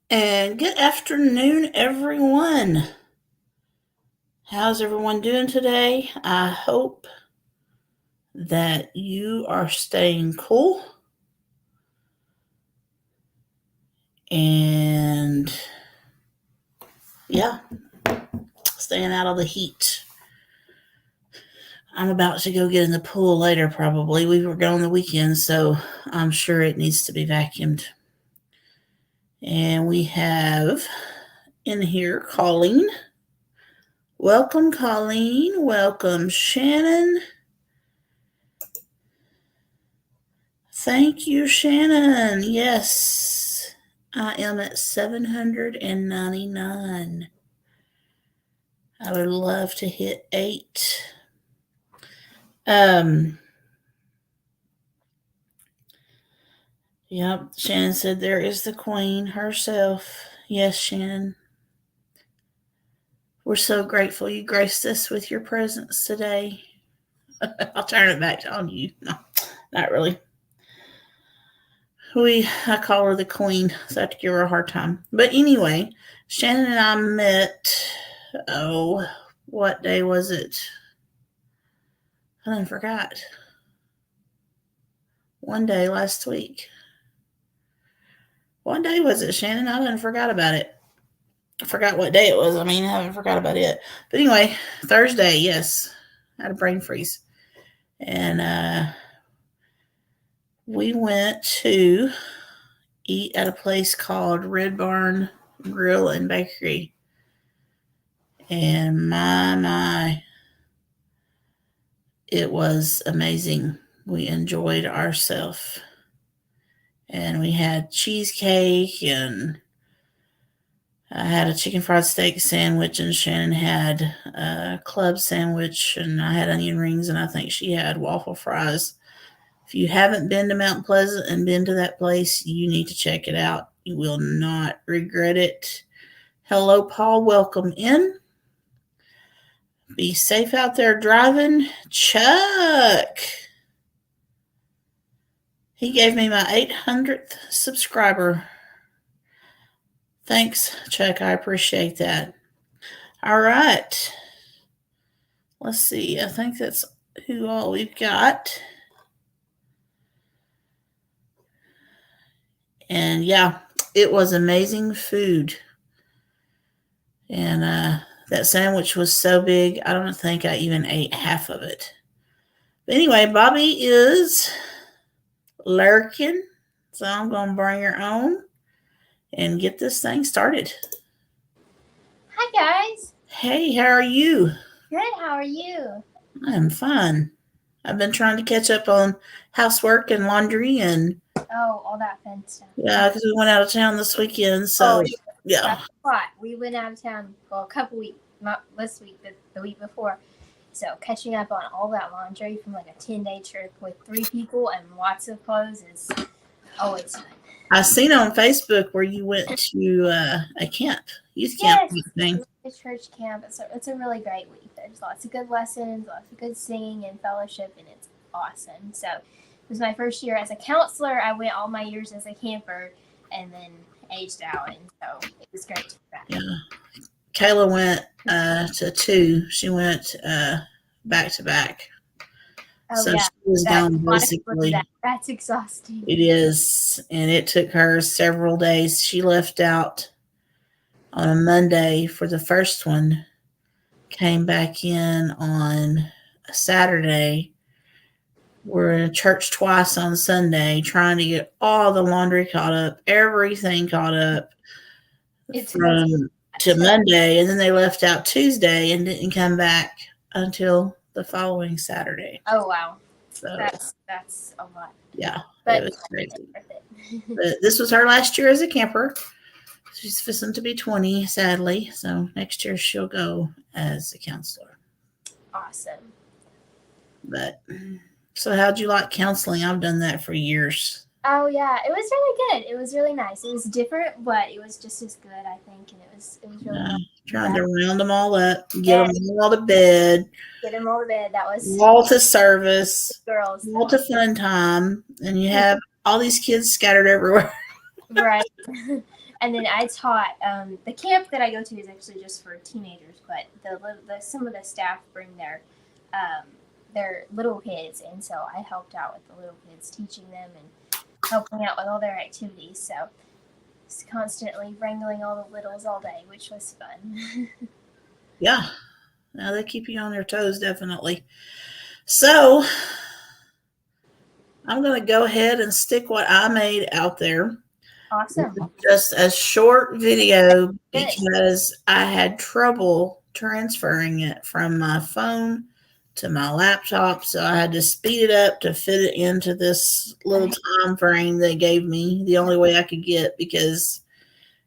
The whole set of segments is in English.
And good afternoon, everyone. How's everyone doing today? I hope that you are staying cool and, yeah, staying out of the heat. I'm about to go get in the pool later, probably. We were going the weekend, so I'm sure it needs to be vacuumed. And we have in here Colleen. Welcome, Colleen. Welcome, Shannon. Thank you, Shannon. Yes, I am at 799. I would love to hit 8. Um, yep, Shannon said there is the queen herself. Yes, Shannon. We're so grateful you graced us with your presence today. I'll turn it back on you. No, not really. I call her the queen, so I have to give her a hard time. But anyway, Shannon and I met, what day was it? I done forgot. One day last week. What day was it, Shannon? I done forgot about it. I forgot what day it was. I haven't forgot about it. But anyway, Thursday, yes. I had a brain freeze. And we went to eat at a place called Red Barn Grill and Bakery. And my, it was amazing. We enjoyed ourselves. And we had cheesecake, and I had a chicken fried steak sandwich, and Shannon had a club sandwich, and I had onion rings, and I think she had waffle fries. If you haven't been to Mount Pleasant and been to that place, you need to check it out. You will not regret it. Hello, Paul. Welcome in. Be safe out there driving. Chuck. He gave me my 800th subscriber. Thanks, Chuck. I appreciate that. All right. Let's see. I think that's who all we've got. And yeah, it was amazing food. And that sandwich was so big, I don't think I even ate half of it. But anyway, Bobby is lurking. So I'm going to bring her on and get this thing started. Hi, guys. Hey, how are you? Good. How are you? I'm fine. I've been trying to catch up on housework and laundry and All that fun stuff. yeah, because we went out of town this weekend. So yeah, That's a lot. We went out of town a couple weeks, not this week, but the week before. So catching up on all that laundry from like a 10-day trip with 3 people and lots of clothes is always fun. I seen on Facebook where you went to a camp, youth camp thing. A church camp. It's a really great week. There's lots of good lessons, lots of good singing and fellowship, and it's awesome. So it was my first year as a counselor. I went all my years as a camper, and then aged out, and so it was great to be back. Yeah, Kayla went to 2. She went back to back. So she was gone basically. That's exhausting. It is, and it took her several days. She left out on a Monday for the first one, came back in on a Saturday. We're in church twice on Sunday, trying to get all the laundry caught up, everything caught up to Monday, and then they left out Tuesday and didn't come back until the following Saturday. Oh wow! So that's a lot. Yeah, but it was crazy. But this was her last year as a camper. She's fixing to be 20, sadly. So next year she'll go as a counselor. Awesome. But so how'd you like counseling? I've done that for years. Oh yeah, it was really good. It was really nice. It was different, but it was just as good, I think, and it was really nice. Trying to round them all up, get them all to bed. Get them all to bed. That was all to service, girls. all to fun time, and you have all these kids scattered everywhere. Right. And then I taught the camp that I go to is actually just for teenagers, but some of the staff bring their little kids, and so I helped out with the little kids, teaching them and helping out with all their activities. So it's constantly wrangling all the littles all day, which was fun. Yeah. Now they keep you on their toes, definitely. So I'm going to go ahead and stick what I made out there. Awesome. Just a short video because I had trouble transferring it from my phone to my laptop. So I had to speed it up to fit it into this little time frame they gave me, the only way I could get, because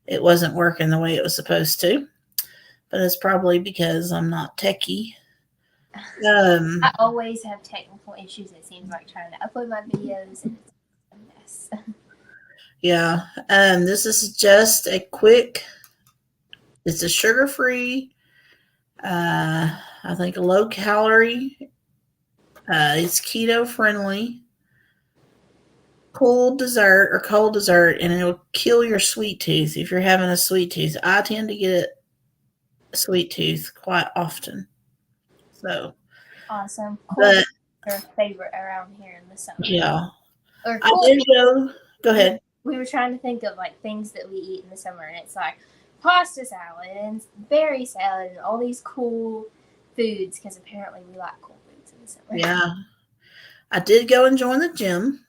it wasn't working the way it was supposed to. But it's probably because I'm not techie. I always have technical issues, it seems like, trying to upload my videos, and it's a mess. Yeah. This is just a quick, it's a sugar-free, I think a low calorie. It's keto friendly. Cold dessert, and it'll kill your sweet tooth if you're having a sweet tooth. I tend to get a sweet tooth quite often. So awesome. Cold your favorite around here in the summer. Yeah. Or I did go ahead. We were trying to think of like things that we eat in the summer, and it's like pasta salad and berry salad and all these cool foods, because apparently we like cool foods in the summer. Yeah. I did go and join the gym.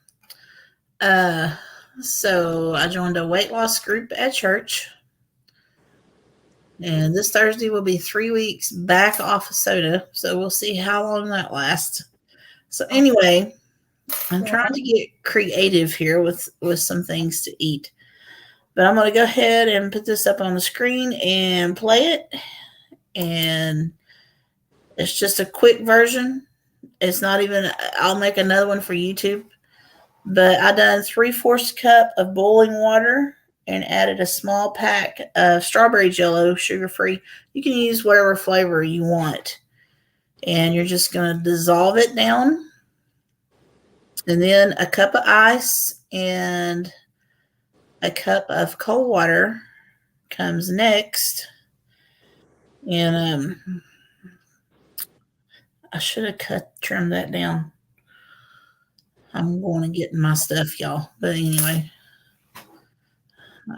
So I joined a weight loss group at church. And this Thursday will be 3 weeks back off of soda. So we'll see how long that lasts. So anyway, I'm trying to get creative here with some things to eat. But I'm going to go ahead and put this up on the screen and play it. And it's just a quick version. It's not even, I'll make another one for YouTube. But I done 3/4 cup of boiling water and added a small pack of strawberry jello, sugar-free. You can use whatever flavor you want. And you're just going to dissolve it down. And then a cup of ice and a cup of cold water comes next. And I should have trimmed that down. I'm going to get my stuff, y'all. But anyway,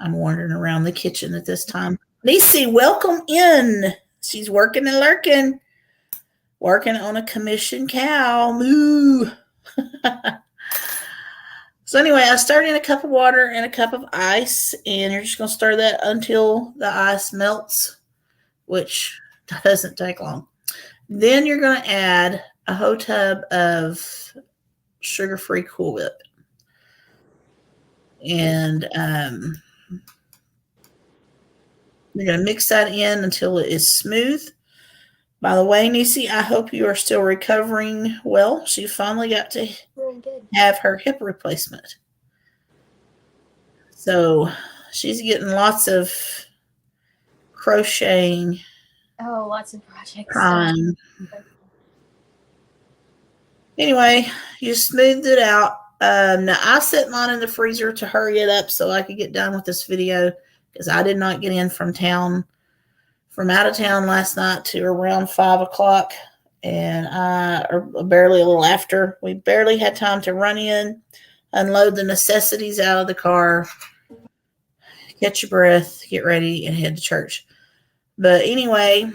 I'm wandering around the kitchen at this time. Lacey, welcome in. She's working and lurking. Working on a commission cow. Moo. So anyway, I stirred in a cup of water and a cup of ice. And you're just going to stir that until the ice melts, which doesn't take long. Then you're going to add a whole tub of sugar-free Cool Whip. And you're going to mix that in until it is smooth. By the way, Nisi, I hope you are still recovering well. She finally got to have her hip replacement. So she's getting lots of crocheting. Oh, lots of projects. Anyway, you smoothed it out. Now, I set mine in the freezer to hurry it up so I could get done with this video, because I did not get in from out of town last night to around 5 o'clock, and or barely a little after. We barely had time to run in, unload the necessities out of the car, catch your breath, get ready, and head to church. But anyway,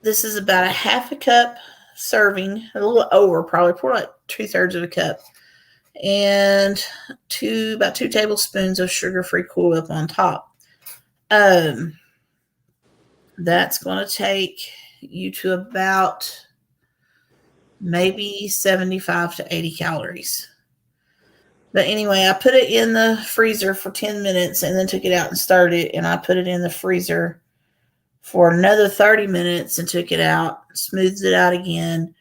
this is about a half a cup serving, a little over, probably like 2/3 of a cup, and about 2 tablespoons of sugar-free Cool Whip on top. That's going to take you to about maybe 75 to 80 calories. But anyway, I put it in the freezer for 10 minutes and then took it out and stirred it. And I put it in the freezer for another 30 minutes and took it out, smoothed it out again.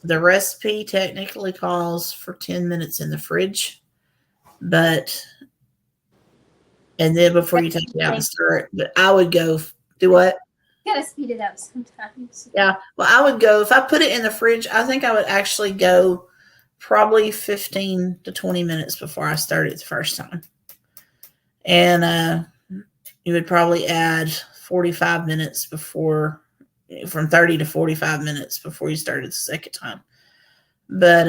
The recipe technically calls for 10 minutes in the fridge, and then before you take it out and stir it. But I would go do what? You gotta speed it up sometimes. Yeah. Well, I would go, if I put it in the fridge, I think I would actually go probably 15 to 20 minutes before I started the first time. And you would probably add 45 minutes before, from 30 to 45 minutes before you started the second time. But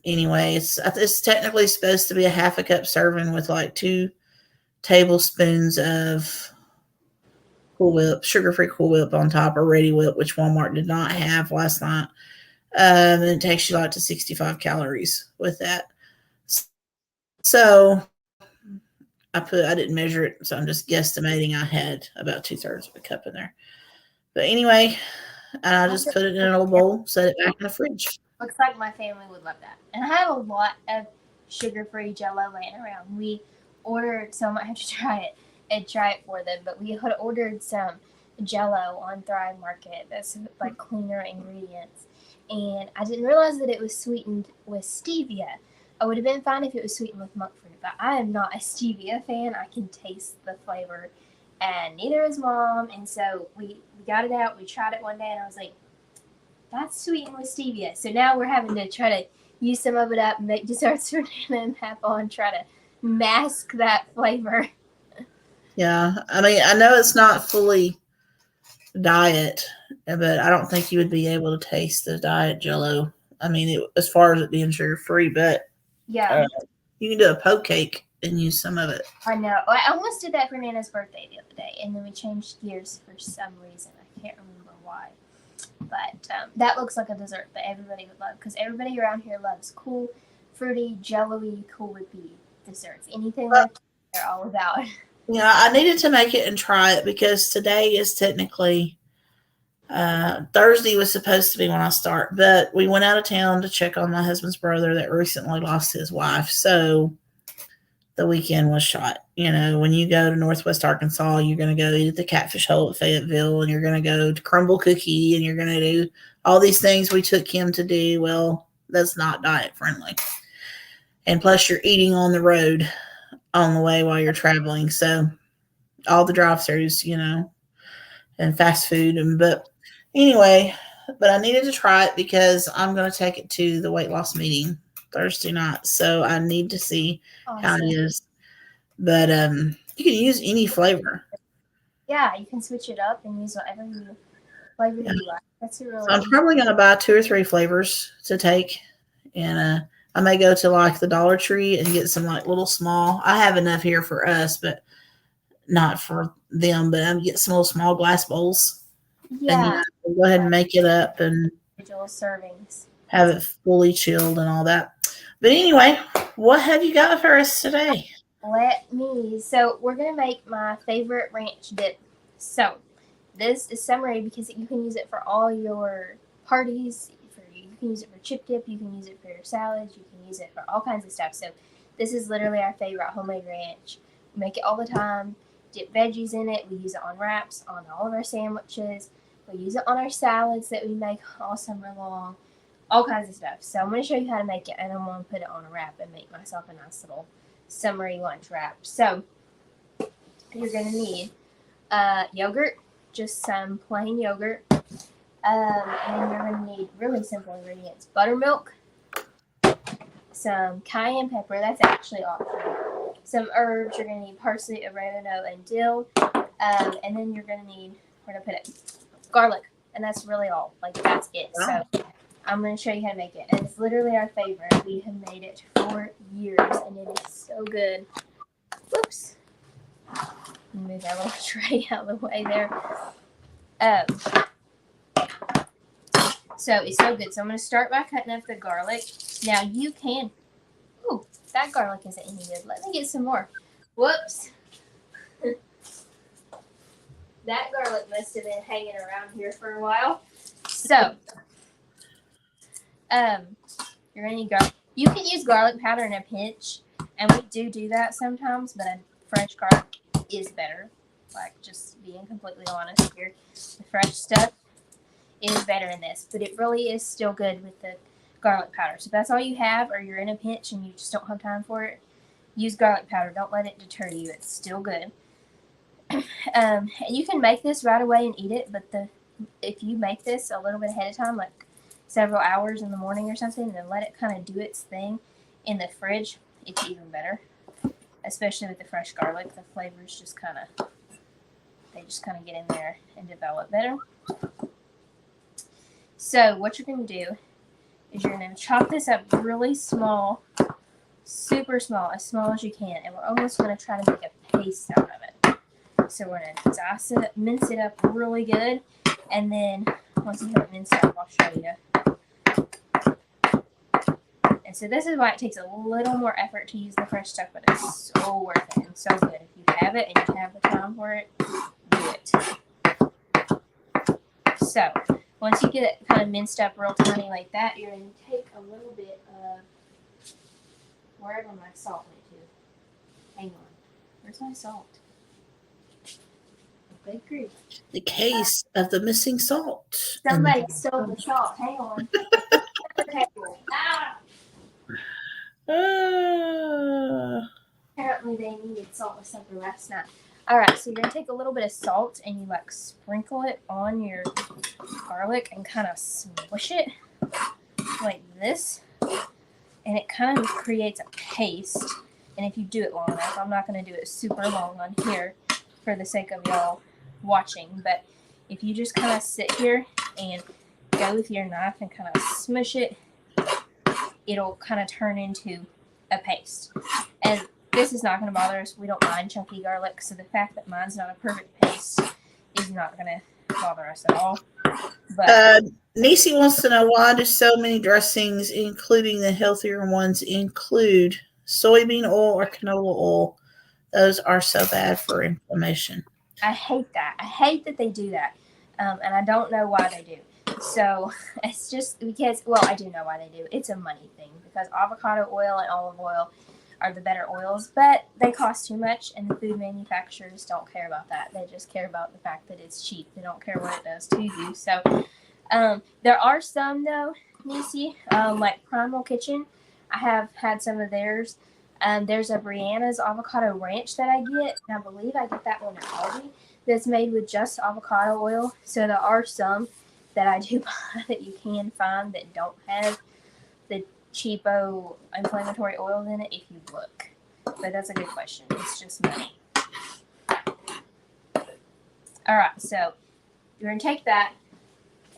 anyway, it's technically supposed to be a half a cup serving with like 2 tablespoons of Cool Whip, sugar-free Cool Whip on top, or Ready Whip, which Walmart did not have last night. And it takes you like to 65 calories with that. So I didn't measure it, so I'm just guesstimating I had about 2/3 of a cup in there. But anyway, I just put it in a little bowl, set it back in the fridge. Looks like my family would love that. And I have a lot of sugar-free Jello laying around. We ordered, so I might have to try it and try it for them. But we had ordered some Jello on Thrive Market. That's like cleaner ingredients, and I didn't realize that it was sweetened with stevia. I would have been fine if it was sweetened with monk fruit, but I am not a stevia fan. I can taste the flavor, and neither is Mom. And so we got it out. We tried it one day, and I was like, that's sweetened with stevia. So now we're having to try to use some of it up and make desserts for Nana and Papa and try to mask that flavor. Yeah, I mean, I know it's not fully diet, but I don't think you would be able to taste the diet Jello. I mean, as far as it being sugar free, but Yeah, you can do a poke cake and use some of it. I know. I almost did that for Nana's birthday the other day, and then we changed gears for some reason. I can't remember why. But that looks like a dessert that everybody would love, because everybody around here loves cool, fruity, jello-y, Cool Whippy desserts. Anything like that, they're all about. Yeah, I needed to make it and try it because today is technically Thursday was supposed to be when I start, but we went out of town to check on my husband's brother that recently lost his wife. So the weekend was shot. You know, when you go to Northwest Arkansas, you're going to go eat at the Catfish Hole at Fayetteville, and you're going to go to Crumble Cookie, and you're going to do all these things we took him to do. Well, that's not diet friendly. And plus, you're eating on the road on the way while you're traveling. So all the drive-thrus, you know, and fast food. But anyway, but I needed to try it because I'm going to take it to the weight loss meeting Thursday night. So I need to see how it is. But you can use any flavor. Yeah, you can switch it up and use whatever flavor you like. That's a really. So I'm probably going to buy 2 or 3 flavors to take, and I may go to like the Dollar Tree and get some like little small. I have enough here for us, but not for them. But I'm get some little small glass bowls. Yeah. And go ahead and make it up and individual servings. Have it fully chilled and all that. But anyway, what have you got for us today? So we're going to make my favorite ranch dip. So this is summary because you can use it for all your parties. You can use it for chip dip. You can use it for your salads. You can use it for all kinds of stuff. So this is literally our favorite homemade ranch. We make it all the time. Dip veggies in it. We use it on wraps, on all of our sandwiches. We use it on our salads that we make all summer long. All kinds of stuff. So I'm going to show you how to make it, and I'm going to put it on a wrap and make myself a nice little summery lunch wrap. So you're going to need yogurt, just some plain yogurt, and you're going to need really simple ingredients: buttermilk, some cayenne pepper, that's actually optional, some herbs. You're going to need parsley, oregano, and dill, and then you're going to need, where to put it, garlic, and that's really all. Like, that's it. So I'm going to show you how to make it. And it's literally our favorite. We have made it for years, and it is so good. Whoops. Move that little tray out of the way there. So it's so good. So I'm going to start by cutting up the garlic. Now you can... Ooh, that garlic isn't any good. Let me get some more. Whoops. That garlic must have been hanging around here for a while. So... you're gonna need garlic. You can use garlic powder in a pinch, and we do that sometimes, but a fresh garlic is better. Like, just being completely honest here, the fresh stuff is better in this, but it really is still good with the garlic powder. So if that's all you have, or you're in a pinch and you just don't have time for it, use garlic powder. Don't let it deter you. It's still good. And you can make this right away and eat it, but if you make this a little bit ahead of time, like several hours in the morning or something, and then let it kind of do its thing in the fridge, it's even better. Especially with the fresh garlic, the flavors just kind of get in there and develop better. So what you're going to do is you're going to chop this up really small, super small, as small as you can, and we're almost going to try to make a paste out of it. So we're going to mince it up really good, and then once you have it minced up, I'll show you. And so this is why it takes a little more effort to use the fresh stuff, but it's so worth it and so good. If you have it and you have the time for it, do it. So once you get it kind of minced up real tiny like that, you're going to take a little bit of wherever my salt went to. Hang on. Where's my salt? Good grief. The case of the missing salt. Somebody stole the salt. Hang on. Ah! Apparently they needed salt with something last night. Alright, so you're going to take a little bit of salt and you like sprinkle it on your garlic and kind of smush it like this. And it kind of creates a paste. And if you do it long enough, I'm not going to do it super long on here for the sake of y'all watching. But if you just kind of sit here and go with your knife and kind of smush it, it'll kind of turn into a paste. And this is not going to bother us. We don't mind chunky garlic, so the fact that mine's not a perfect paste is not going to bother us at all. But Nisi wants to know, why do so many dressings, including the healthier ones, include soybean oil or canola oil? Those are so bad for inflammation. I hate that. I hate that they do that. And I don't know why they do. So it's just because, well, I do know why they do. It's a money thing, because avocado oil and olive oil are the better oils, but they cost too much, and the food manufacturers don't care about that. They just care about the fact that it's cheap. They don't care what it does to you. So there are some, though, Nisi, like Primal Kitchen. I have had some of theirs. There's a Brianna's Avocado Ranch that I get, and I believe I get that one at Aldi, that's made with just avocado oil. So there are some that I do buy that you can find that don't have the cheapo inflammatory oils in it if you look. But that's a good question. It's just money. Alright, so you're going to take that,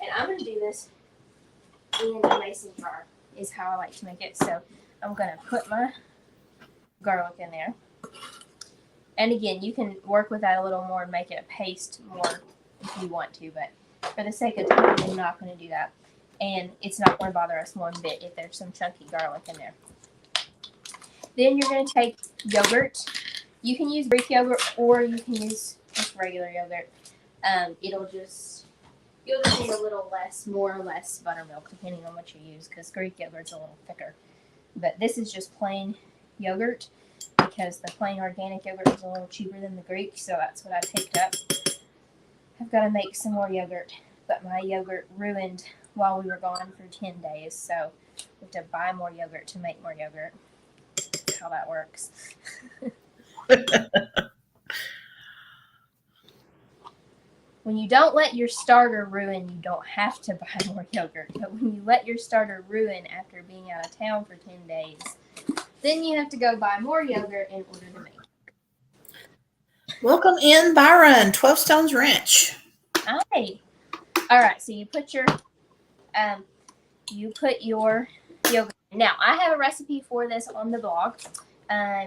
and I'm going to do this in a mason jar, is how I like to make it. So I'm going to put my garlic in there. And again, you can work with that a little more and make it a paste more if you want to, but for the sake of time, I'm not going to do that. And it's not going to bother us one bit if there's some chunky garlic in there. Then you're going to take yogurt. You can use Greek yogurt or you can use just regular yogurt. You'll just need a little less, more or less buttermilk, depending on what you use, because Greek yogurt's a little thicker. But this is just plain yogurt, because the plain organic yogurt is a little cheaper than the Greek, so that's what I picked up. I've got to make some more yogurt, but my yogurt ruined while we were gone for 10 days, so we have to buy more yogurt to make more yogurt. That's how that works. When you don't let your starter ruin, you don't have to buy more yogurt. But when you let your starter ruin after being out of town for 10 days, then you have to go buy more yogurt in order to make it. Welcome in, Byron, 12 Stones Ranch. Hi. All right, so you put your yogurt. Now, I have a recipe for this on the blog.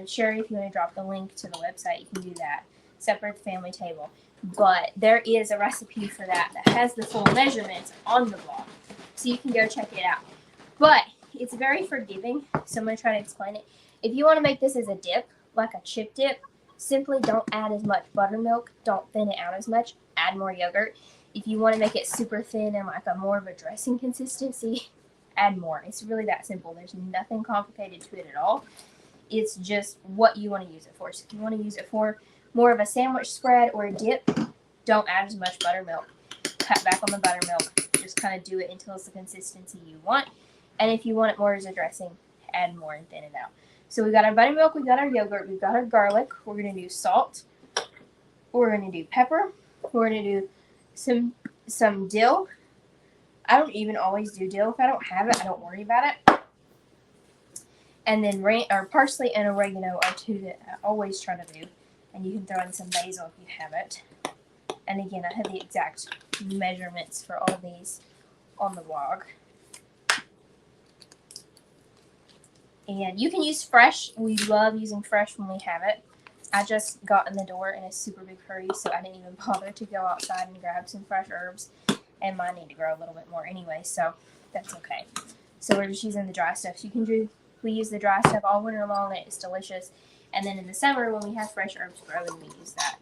Sherry, if you want to drop the link to the website, you can do that. Separate the family table. But there is a recipe for that has the full measurements on the blog. So you can go check it out. But it's very forgiving, so I'm going to try to explain it. If you want to make this as a dip, like a chip dip, simply don't add as much buttermilk. Don't thin it out as much. Add more yogurt. If you want to make it super thin and like a more of a dressing consistency, add more. It's really that simple. There's nothing complicated to it at all. It's just what you want to use it for. So if you want to use it for more of a sandwich spread or a dip, don't add as much buttermilk. Cut back on the buttermilk. Just kind of do it until it's the consistency you want. And if you want it more as a dressing, add more and thin it out. So we've got our buttermilk, we've got our yogurt, we've got our garlic. We're going to do salt. We're going to do pepper. We're going to do some dill. I don't even always do dill. If I don't have it, I don't worry about it. And then parsley and oregano are two that I always try to do. And you can throw in some basil if you have it. And again, I have the exact measurements for all of these on the blog. And you can use fresh. We love using fresh when we have it. I just got in the door in a super big hurry, so I didn't even bother to go outside and grab some fresh herbs. And mine need to grow a little bit more anyway, so that's okay. So we're just using the dry stuff. So we use the dry stuff all winter long, and it's delicious. And then in the summer, when we have fresh herbs growing, we use that.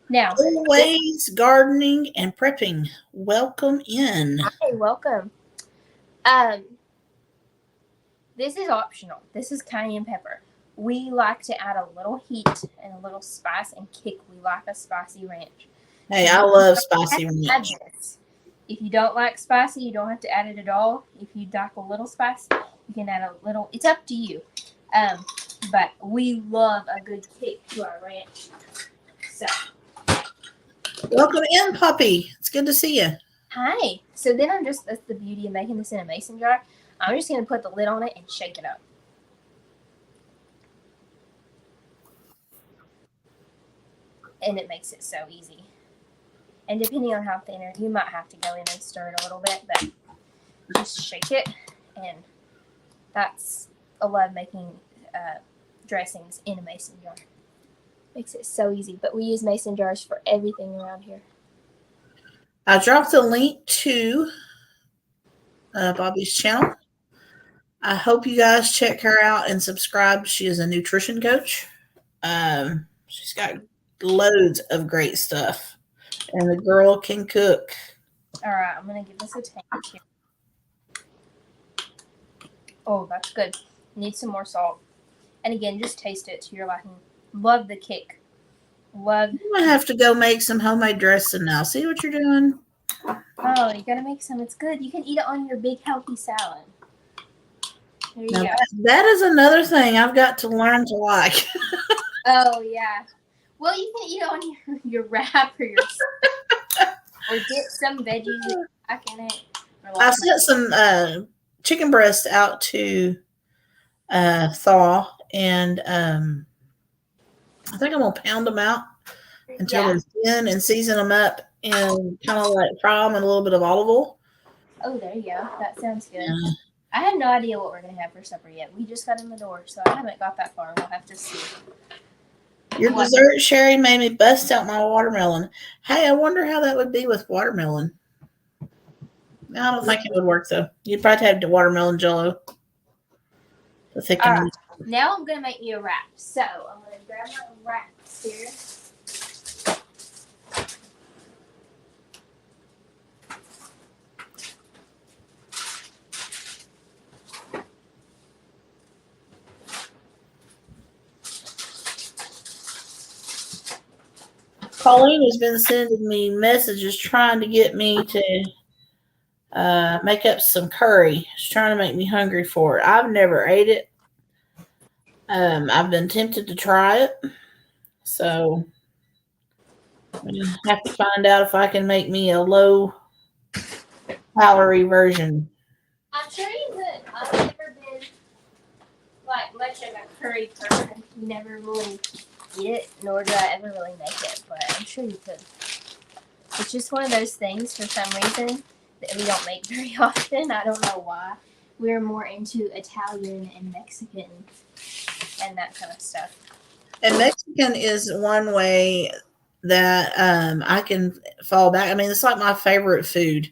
Now, always gardening and prepping. Welcome in. Hi, welcome. This is optional. This is cayenne pepper. We like to add a little heat and a little spice and kick. We like a spicy ranch. Hey, I love spicy ranch. If you don't like spicy, you don't have to add it at all. If you like a little spice, you can add a little. It's up to you. But we love a good kick to our ranch. So, welcome in, puppy. It's good to see you. Hi. So then that's the beauty of making this in a mason jar. I'm just going to put the lid on it and shake it up. And it makes it so easy. And depending on how thin, you might have to go in and stir it a little bit, but just shake it. And I love making dressings in a mason jar. Makes it so easy. But we use mason jars for everything around here. I dropped the link to Bobby's channel. I hope you guys check her out and subscribe. She is a nutrition coach. She's got loads of great stuff. And the girl can cook. All right, I'm going to give this a taste here. Oh, that's good. Need some more salt. And again, just taste it to your liking. Love the kick. I'm going to have to go make some homemade dressing now. See what you're doing? Oh, you got to make some. It's good. You can eat it on your big, healthy salad. There you go. That is another thing I've got to learn to like. Oh, yeah. Well, you can eat it on your wrap or your or dip some veggies back in it. I sent some chicken breasts out to thaw, and I think I'm going to pound them out until they're thin and season them up and kind of like fry them in a little bit of olive oil. Oh, there you go. That sounds good. Yeah. I have no idea what we're going to have for supper yet. We just got in the door, so I haven't got that far. We'll have to see. Your dessert, Sherry, made me bust out my watermelon. Hey, I wonder how that would be with watermelon. I don't think it would work, though. You'd probably have the watermelon jello to thicken it. Now I'm going to make me a wrap. So I'm going to grab my wraps here. Colleen has been sending me messages trying to get me to make up some curry. She's trying to make me hungry for it. I've never ate it. I've been tempted to try it. So I'm going to have to find out if I can make me a low calorie version. I'm sure you could. I've never been like much of a curry person. Never really eat it, nor do I ever really make it, but I'm sure you could. It's just one of those things for some reason that we don't make very often. I don't know why. We're more into Italian and Mexican and that kind of stuff. And Mexican is one way that I can fall back. I mean, it's like my favorite food.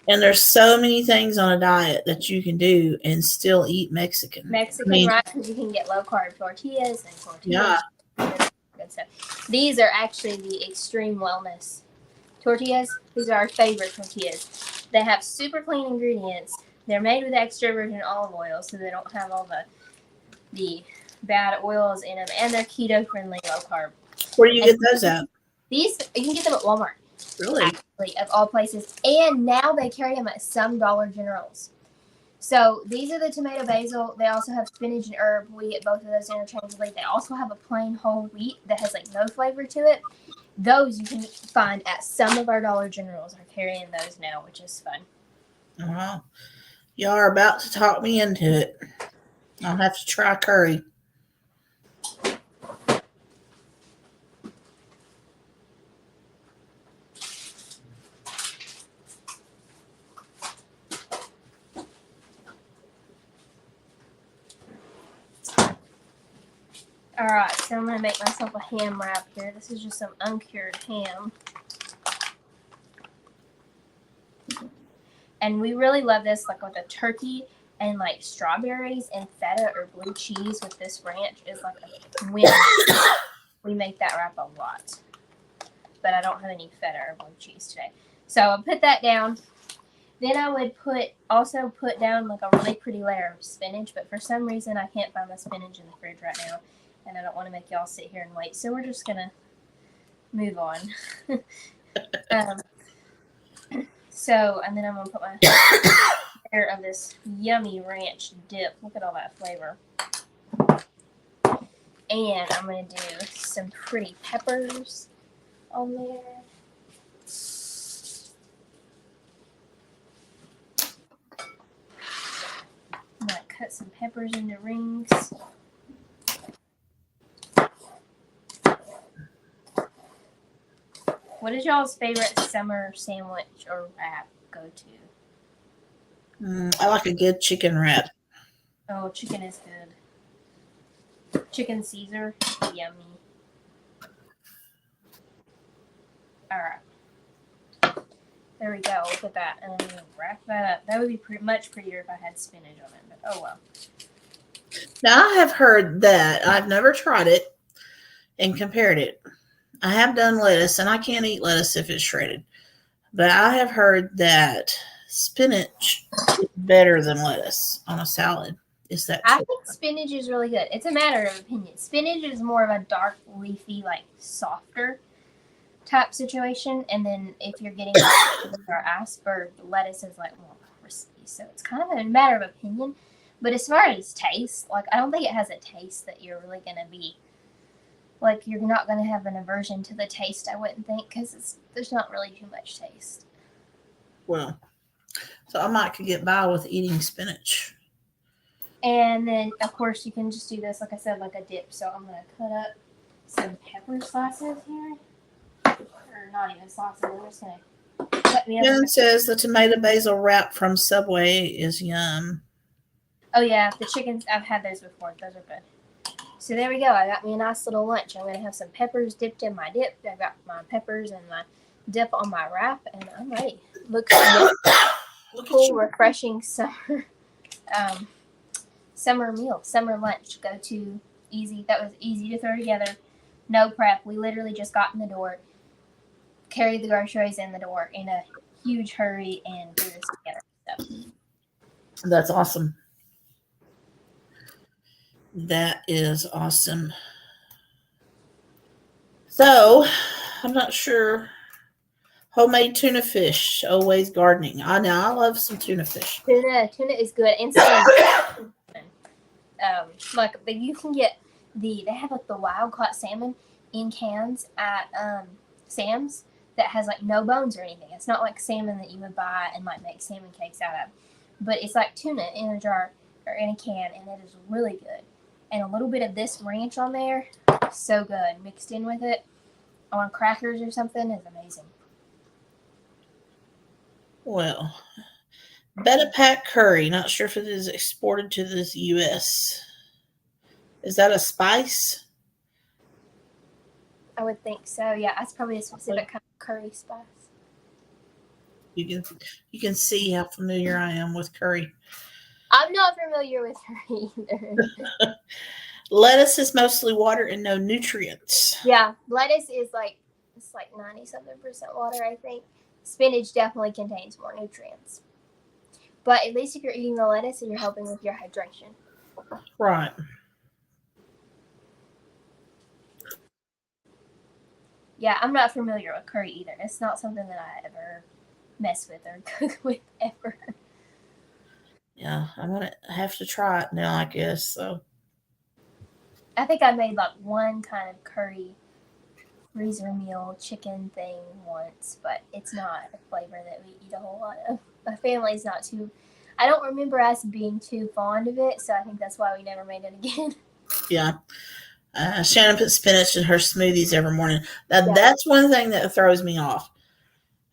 And there's so many things on a diet that you can do and still eat Mexican. Right? Because you can get low-carb tortillas and tortillas. Yeah. Good stuff. These are actually the Extreme Wellness tortillas. These are our favorite tortillas. They have super clean ingredients. They're made with extra virgin olive oil, so they don't have all the bad oils in them. And they're keto-friendly, low-carb. Where do you get those at? These, you can get them at Walmart. Really? Actually, of all places. And now they carry them at some Dollar Generals. So these are the tomato basil. They also have spinach and herb. We get both of those interchangeably. They also have a plain whole wheat that has like no flavor to it. Those you can find at some of our Dollar Generals. Are carrying those now, which is fun. Well, y'all are about to talk me into it. I'll have to try curry. Alright, so I'm going to make myself a ham wrap here. This is just some uncured ham. And we really love this like with a turkey and like strawberries and feta or blue cheese with this ranch is like a win. We make that wrap a lot. But I don't have any feta or blue cheese today. So I'll put that down. Then I would also put down like a really pretty layer of spinach, but for some reason I can't find the spinach in the fridge right now. And I don't want to make y'all sit here and wait. So we're just going to move on. And then I'm going to put my layer of this yummy ranch dip. Look at all that flavor. And I'm going to do some pretty peppers on there. I'm going to cut some peppers into rings. What is y'all's favorite summer sandwich or wrap go to? I like a good chicken wrap. Oh, chicken is good. Chicken Caesar, yummy. All right. There we go. Look at that. And then wrap that up. That would be much prettier if I had spinach on it, but oh well. Now, I have heard that. I've never tried it and compared it. I have done lettuce, and I can't eat lettuce if it's shredded. But I have heard that spinach is better than lettuce on a salad. Is that true? I think spinach is really good. It's a matter of opinion. Spinach is more of a dark, leafy, like softer type situation. And then if you're getting or iceberg, lettuce is like more crispy. So it's kind of a matter of opinion. But as far as taste, like I don't think it has a taste that you're really going to be like you're not going to have an aversion to the taste, I wouldn't think, because there's not really too much taste. Well, so I might could get by with eating spinach. And then, of course, you can just do this, like I said, like a dip. So I'm going to cut up some pepper slices here. Or not even slices. I'm just going to cut me up. Jen says the tomato basil wrap from Subway is yum. Oh, yeah. The chickens, I've had those before. Those are good. So there we go. I got me a nice little lunch. I'm going to have some peppers dipped in my dip. I've got my peppers and my dip on my wrap, and I'm ready. Looks like a cool, refreshing summer meal, summer lunch. Go to easy. That was easy to throw together. No prep. We literally just got in the door, carried the groceries in the door in a huge hurry, and threw this together. So. That's awesome. That is awesome. So, I'm not sure. Homemade tuna fish, always gardening. I know, I love some tuna fish. Tuna is good. And like you can get they have like the wild caught salmon in cans at Sam's that has like no bones or anything. It's not like salmon that you would buy and like make salmon cakes out of, but it's like tuna in a jar or in a can, and it is really good. And a little bit of this ranch on there, so good, mixed in with it on crackers or something is amazing. Well, Bettapack curry. Not sure if it is exported to the U.S. Is that a spice? I would think so. Yeah, that's probably a specific kind of curry spice. You can see how familiar I am with curry. I'm not familiar with curry either. Lettuce is mostly water and no nutrients. Yeah, lettuce is it's like 90-something% water, I think. Spinach definitely contains more nutrients. But at least if you're eating the lettuce, you're helping with your hydration. Right. Yeah, I'm not familiar with curry either. It's not something that I ever mess with or cook with ever. Yeah, I'm going to have to try it now, I guess. So I think I made like one kind of curry freezer meal chicken thing once, but it's not a flavor that we eat a whole lot of. My family's not too. I don't remember us being too fond of it, so I think that's why we never made it again. Yeah. Shannon puts spinach in her smoothies every morning. Now, Yeah. that's one thing that throws me off.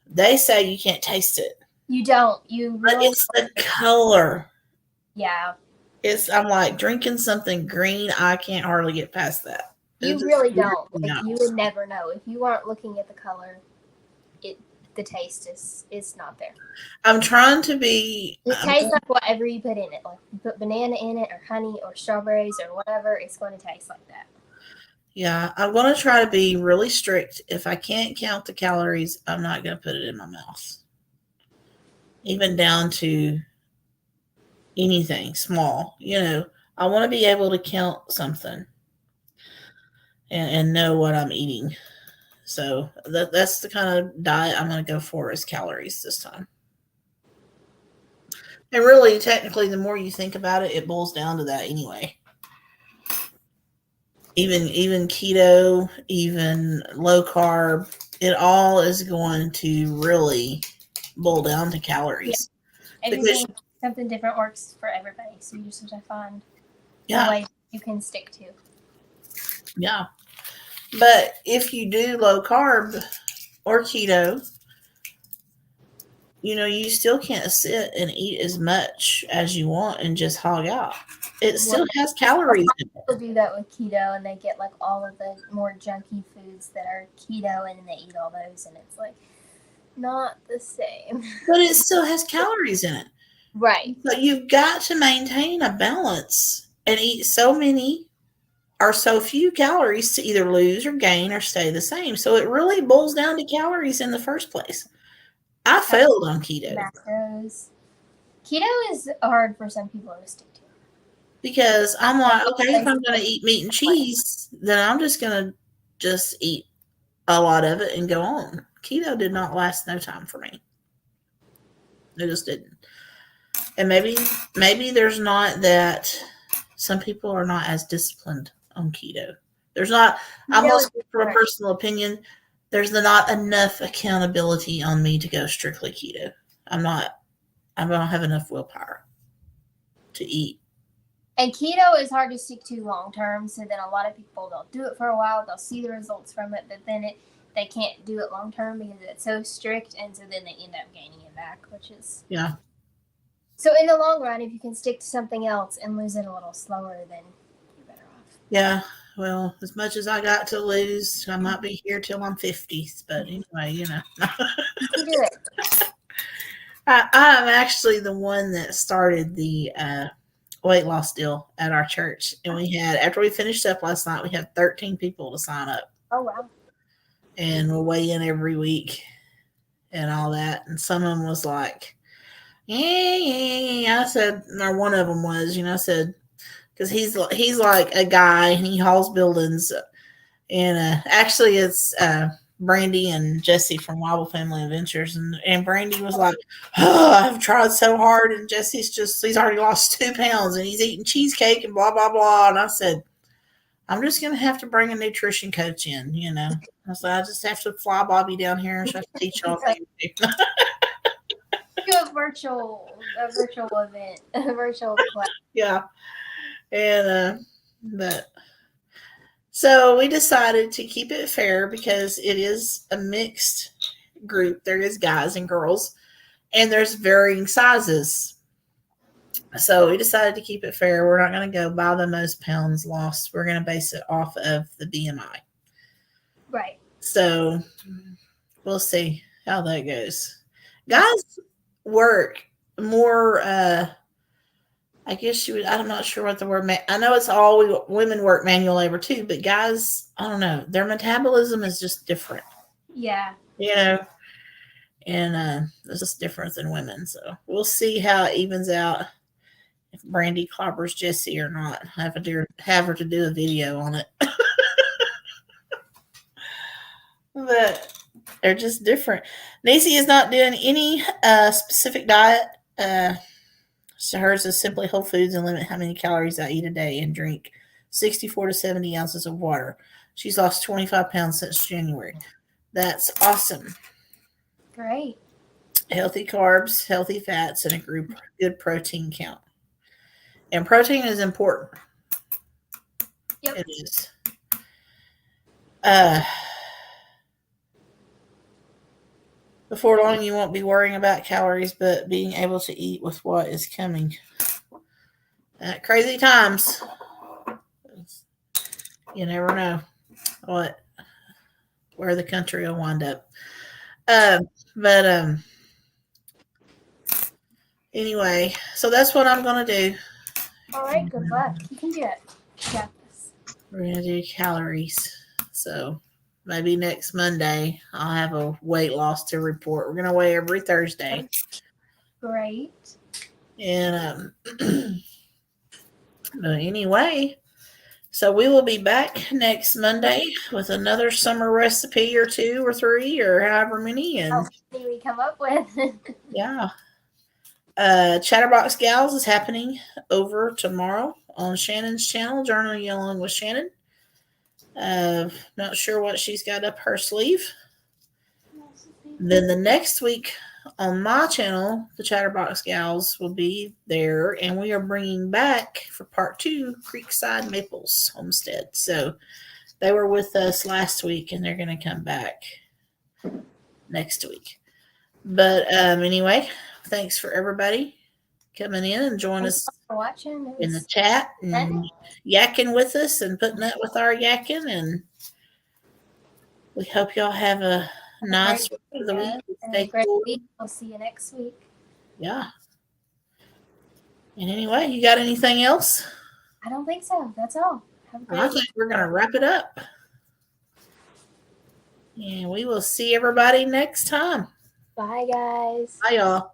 They say you can't taste it. You don't. You But really. it's the color. Yeah. I'm like drinking something green. I can't hardly get past that. You really don't. Like, you would never know if you aren't looking at the color. The taste is not there. I'm trying to be. It tastes like whatever you put in it. Like you put banana in it, or honey, or strawberries, or whatever. It's going to taste like that. Yeah, I'm going to try to be really strict. If I can't count the calories, I'm not going to put it in my mouth. Even down to anything small. I want to be able to count something and know what I'm eating. So that's the kind of diet I'm going to go for, is calories this time. And really, technically, the more you think about it, it boils down to that anyway. Even keto, even low carb, it all is going to really boil down to calories. Yeah. Everything, something different works for everybody. So you just have to find a way you can stick to. Yeah. But if you do low carb or keto, you still can't sit and eat as much as you want and just hog out. It still has calories in it. People do that with keto, and they get like all of the more junky foods that are keto, and they eat all those, and it's like not the same. But it still has calories in it. Right. But you've got to maintain a balance and eat so many or so few calories to either lose or gain or stay the same. So it really boils down to calories in the first place. I failed on keto. Macros. Keto is hard for some people to stick to. Because I'm like, okay, if I'm going to eat meat and cheese, then I'm just going to just eat a lot of it and go on. Keto did not last no time for me. It just didn't. And maybe there's not that some people are not as disciplined on keto. There's not, I'm going to speak from a personal opinion, there's not enough accountability on me to go strictly keto. I don't have enough willpower to eat. And keto is hard to stick to long term, so then a lot of people, they'll do it for a while, they'll see the results from it, but then they can't do it long term because it's so strict, and so then they end up gaining it back, which is... Yeah. So in the long run, if you can stick to something else and lose it a little slower, then you're better off. Yeah, well, as much as I got to lose, I might be here till I'm 50, but anyway, You can do it. I'm actually the one that started the weight loss deal at our church. And after we finished up last night, we had 13 people to sign up. Oh, wow. And we'll weigh in every week and all that. And some of them was like, yeah. I said, or one of them was, I said, because he's like a guy and he hauls buildings. And actually it's Brandy and Jesse from Wobble Family Adventures, and Brandy was like, oh, I've tried so hard, and Jesse's he's already lost 2 pounds and he's eating cheesecake and blah blah blah. And I said, I'm just gonna have to bring a nutrition coach in, I said, I just have to fly Bobby down here and have to teach y'all Do a virtual event, a virtual class. Yeah. And but so we decided to keep it fair because it is a mixed group. There is guys and girls, and there's varying sizes. So we decided to keep it fair. We're not going to go by the most pounds lost. We're going to base it off of the BMI. Right. So we'll see how that goes. Guys work more, I guess I'm not sure what the word, I know it's all women work manual labor too, but guys, I don't know. Their metabolism is just different. Yeah. And it's just different than women. So we'll see how it evens out. If Brandy clobbers Jesse or not, have her to do a video on it. But they're just different. Nacy is not doing any specific diet. So hers is simply whole foods and limit how many calories I eat a day and drink 64 to 70 ounces of water. She's lost 25 pounds since January. That's awesome. Great. Healthy carbs, healthy fats, and a good protein count. And protein is important. Yep. It is. Uh, before long, you won't be worrying about calories, but being able to eat with what is coming. Crazy times. You never know where the country will wind up. But anyway, so that's what I'm gonna do. All right. Good luck. You can do it. You got this. We're gonna do calories. So maybe next Monday I'll have a weight loss to report. We're gonna weigh every Thursday. Great. And but anyway, so we will be back next Monday with another summer recipe or 2 or 3 or however many. And See we come up with. yeah. Chatterbox Gals is happening over tomorrow on Shannon's channel, Journaling Along with Shannon. Not sure what she's got up her sleeve. Then the next week on my channel, the Chatterbox Gals will be there, and we are bringing back for part 2 Creekside Maples Homestead. So they were with us last week, and they're going to come back next week. But anyway, thanks for everybody coming in and joining us for watching. in the chat and yakking with us and putting up with our yakking. And we hope y'all have a nice rest of the week. Stay cool. We'll see you next week. Yeah. And anyway, you got anything else? I don't think so. That's all. I think we're going to wrap it up. And we will see everybody next time. Bye, guys. Bye, y'all.